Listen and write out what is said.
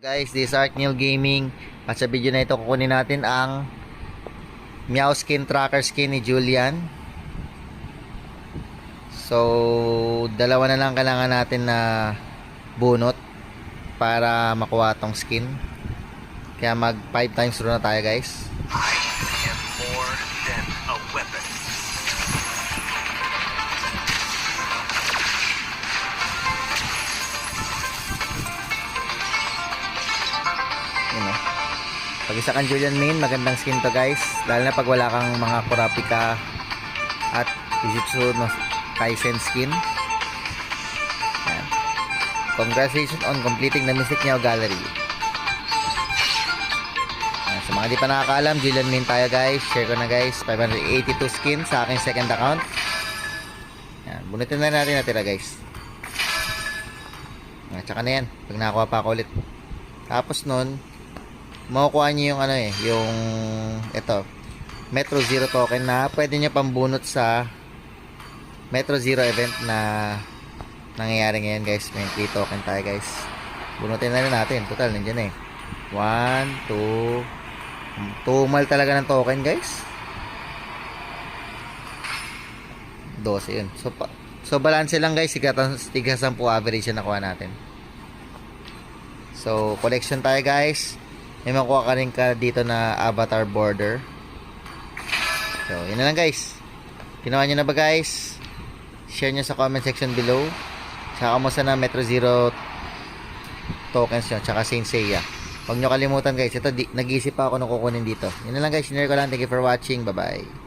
Guys, this is Arkneil Gaming at sa video na ito kukunin natin ang Meow Skin Tracker Skin ni Julian. So, dalawa na lang kailangan natin na bunot para makuha tong skin. Kaya mag 5 times through na tayo, guys. I am more than a weapon. Yun o. Pag isa kang Julian main, magandang skin to, guys. Lalo na pag wala kang mga Kurapika at Jujutsu no Kaisen skin. Yan. Congratulations on completing the Mystic Meow Gallery. Yan. Sa mga di pa nakakaalam, Julian main tayo, guys. Share ko na, guys. 582 skins sa aking second account. Yan. Bunutin na natin natira, guys. At saka na yan. Pag nakakuha pa ako ulit. Tapos nun, makukuha nyo yung ano yung ito, Metro Zero token na pwede nyo pambunot sa Metro Zero event na nangyayari ngayon, guys. May free token tayo, guys. Bunutin na rin natin. Total, nandiyan 1, 2 tumal talaga ng token, guys. 12 yun. So balance lang, guys. Tiga 10 average na nakuha natin. So collection tayo, guys. May makuha ka rin ka dito na avatar border. So, yun na lang, guys. Ginawa nyo na ba, guys? Share nyo sa comment section below. Tsaka kamusta na Metro Zero tokens nyo. Tsaka Saint Seiya. Huwag nyo kalimutan, guys. Ito, nag-iisip pa ako nung kukunin dito. Yun na lang, guys. Share ko lang. Thank you for watching. Bye-bye.